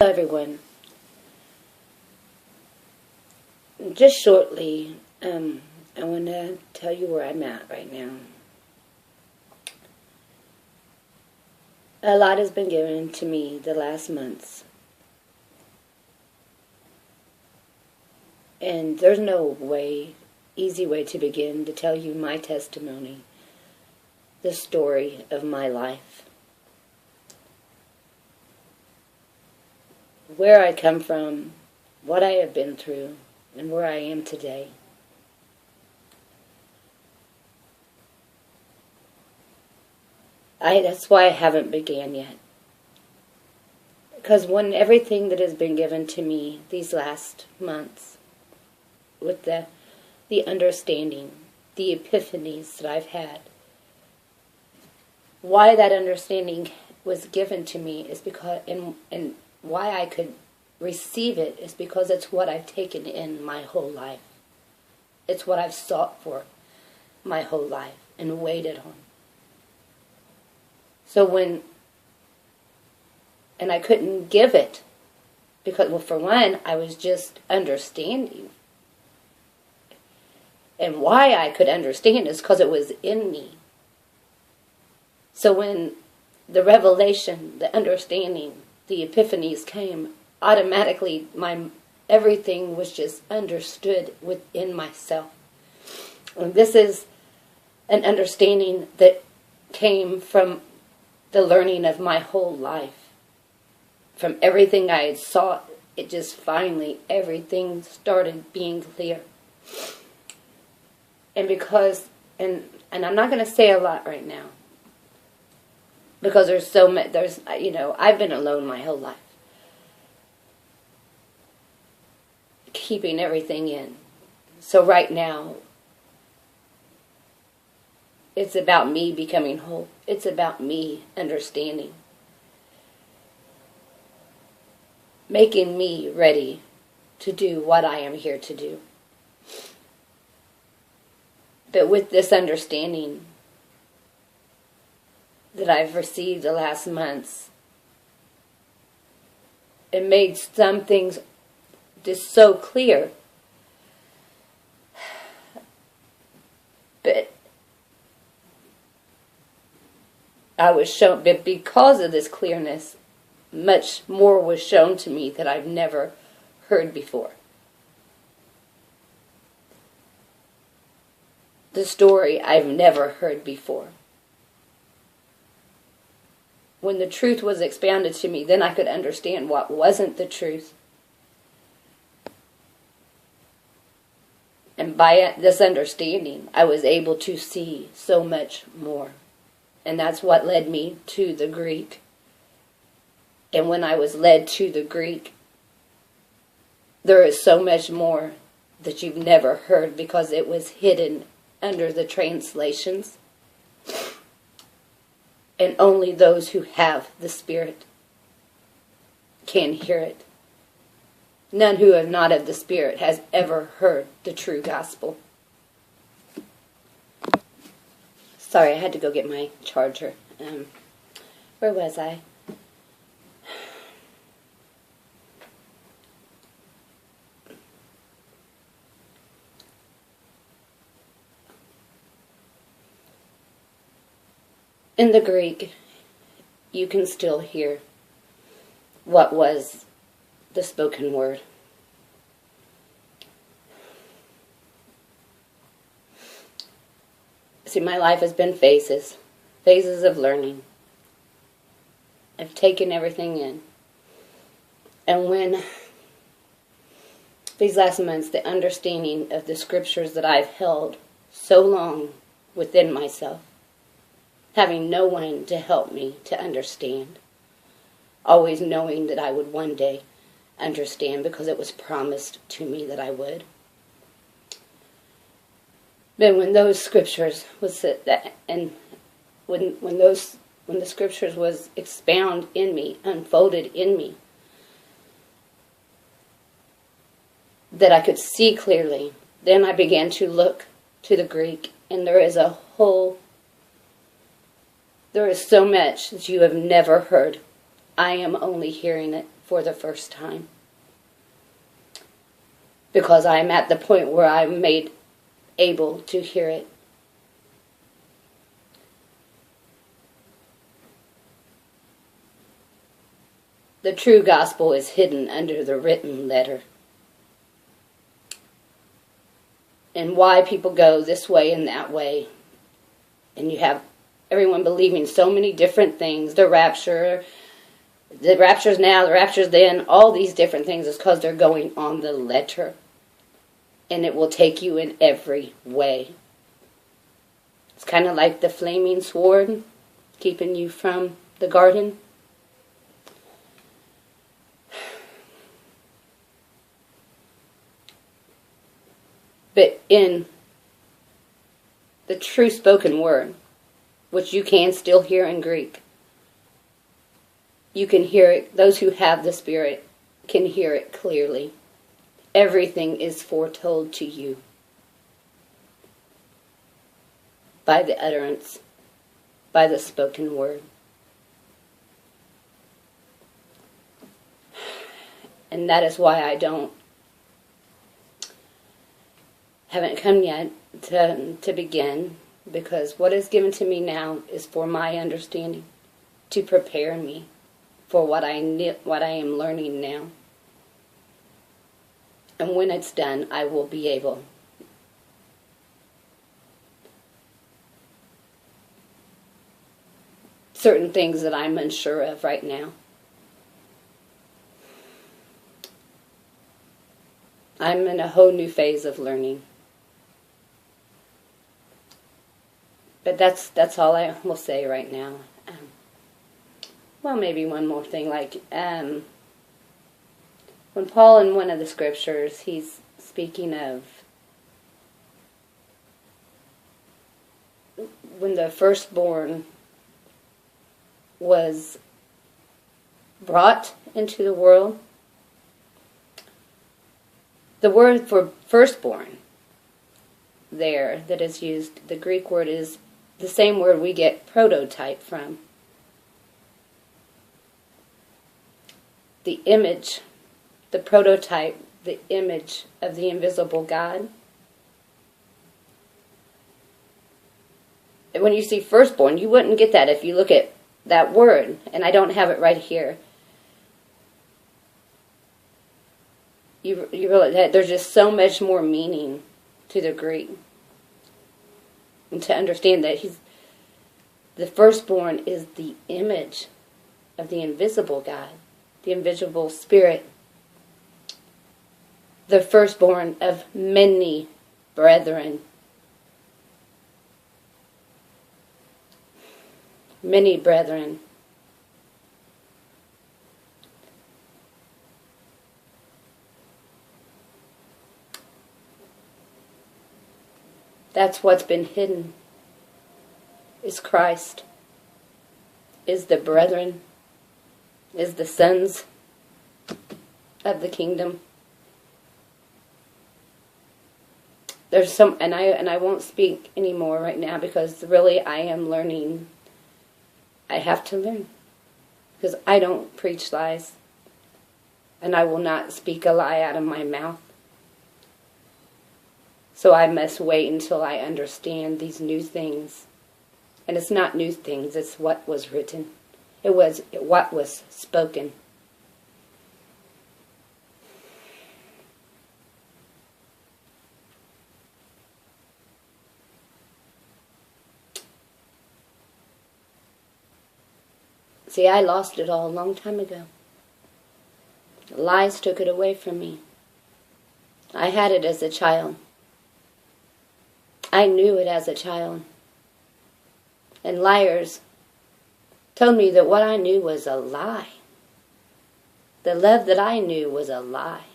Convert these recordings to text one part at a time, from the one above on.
Hello everyone. Just shortly, I want to tell you where I'm at right now. A lot has been given to me the last months. And there's no easy way to begin to tell you my testimony, the story of my life. Where I come from, what I have been through, and where I am today. That's why I haven't began yet. Because when everything that has been given to me these last months, with the understanding, the epiphanies that I've had, why that understanding was given to me is because, and why I could receive it is because it's what I've taken in my whole life. It's what I've sought for my whole life and waited on. So and I couldn't give it because, well, for one, I was just understanding. And why I could understand is because it was in me. So when the revelation, the understanding, the epiphanies came, automatically everything was just understood within myself. And this is an understanding that came from the learning of my whole life. From everything I had sought, it just finally, everything started being clear. And because, and I'm not going to say a lot right now, because there's so much, I've been alone my whole life, keeping everything in. So right now, it's about me becoming whole. It's about me understanding. Making me ready to do what I am here to do. But with this understanding that I've received the last months, it made some things just so clear. But but because of this clearness, much more was shown to me that I've never heard before. The story I've never heard before. When the truth was expounded to me, then I could understand what wasn't the truth. And by this understanding, I was able to see so much more. And that's what led me to the Greek. And when I was led to the Greek, there is so much more that you've never heard because it was hidden under the translations. And only those who have the Spirit can hear it. None who have not of the Spirit has ever heard the true gospel. Sorry, I had to go get my charger. Where was I? In the Greek, you can still hear what was the spoken word. See, my life has been phases of learning. I've taken everything in. And when these last months, the understanding of the scriptures that I've held so long within myself, having no one to help me to understand, always knowing that I would one day understand because it was promised to me that I would. But when those scriptures was when the scriptures was expound in me, unfolded in me, that I could see clearly, then I began to look to the Greek, and there is so much that you have never heard. I am only hearing it for the first time. Because I'm at the point where I'm made able to hear it. The true gospel is hidden under the written letter. And why people go this way and that way. And you have everyone believing so many different things. The rapture's now, the rapture's then. All these different things is because they're going on the letter. And it will take you in every way. It's kind of like the flaming sword keeping you from the garden. But in the true spoken word, which you can still hear in Greek, you can hear it. Those who have the Spirit can hear it clearly. Everything is foretold to you by the utterance, by the spoken word. And that is why I haven't come yet to begin, because what is given to me now is for my understanding, to prepare me for what I am learning now. And when it's done, I will be able certain things that I'm unsure of right now. I'm in a whole new phase of learning. But that's all I will say right now. Well, maybe one more thing, like when Paul in one of the scriptures, he's speaking of when the firstborn was brought into the world. The word for firstborn there that is used, the Greek word is the same word we get prototype from. The image, the prototype, the image of the invisible God. And when you see firstborn, you wouldn't get that if you look at that word. And I don't have it right here. You realize that there's just so much more meaning to the Greek. And to understand that the firstborn is the image of the invisible God, the invisible Spirit, the firstborn of many brethren. Many brethren. That's what's been hidden, is Christ, is the brethren, is the sons of the kingdom. There's some, and I won't speak anymore right now because really I am learning. I have to learn because I don't preach lies, and I will not speak a lie out of my mouth. So I must wait until I understand these new things. And it's not new things, it's what was written. It was what was spoken. See, I lost it all a long time ago. The lies took it away from me. I had it as a child. I knew it as a child. And liars told me that what I knew was a lie. The love that I knew was a lie.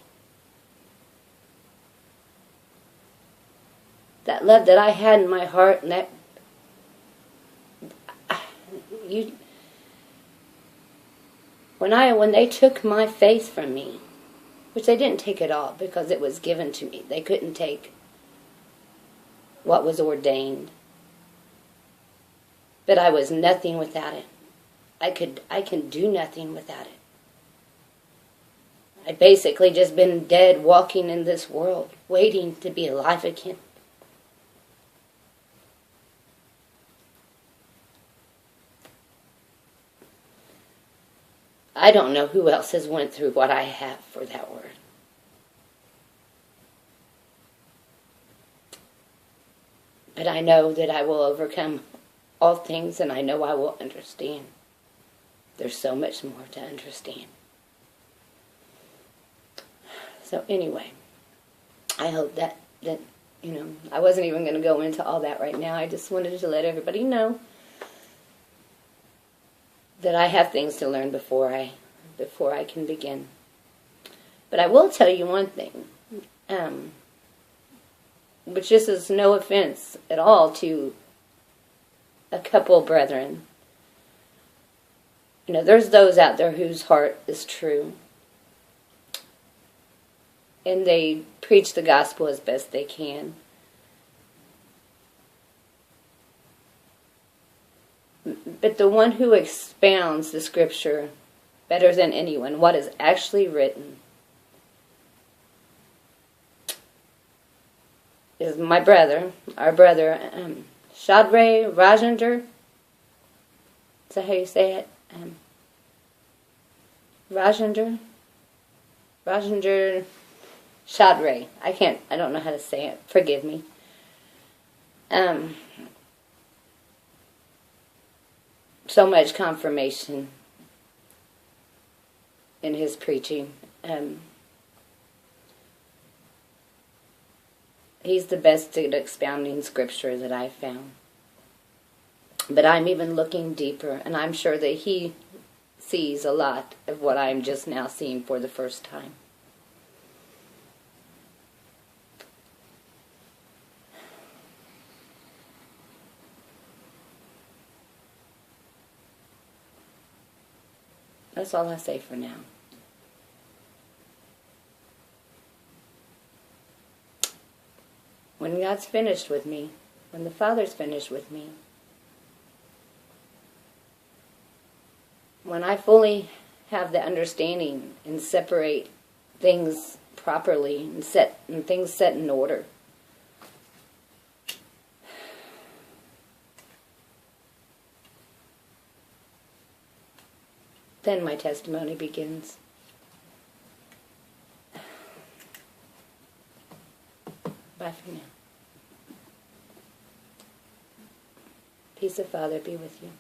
That love that I had in my heart, and that when they took my faith from me, which they didn't take it all because it was given to me. They couldn't take what was ordained. But I was nothing without it. I can do nothing without it. I'd basically just been dead walking in this world, waiting to be alive again. I don't know who else has went through what I have for that word. But I know that I will overcome all things, and I know I will understand. There's so much more to understand. So anyway, I hope that I wasn't even going to go into all that right now. I just wanted to let everybody know that I have things to learn before I can begin. But I will tell you one thing, which this is no offense at all to a couple brethren. There's those out there whose heart is true, and they preach the gospel as best they can. But the one who expounds the scripture better than anyone, what is actually written, is my brother, our brother, Shadre Rajendra. Is that how you say it? Rajendra Shadre. I don't know how to say it. Forgive me. So much confirmation in his preaching. He's the best at expounding scripture that I've found. But I'm even looking deeper, and I'm sure that he sees a lot of what I'm just now seeing for the first time. That's all I say for now. When God's finished with me, when the Father's finished with me, when I fully have the understanding and separate things properly and things set in order, then my testimony begins. Bye for now. Peace of Father be with you.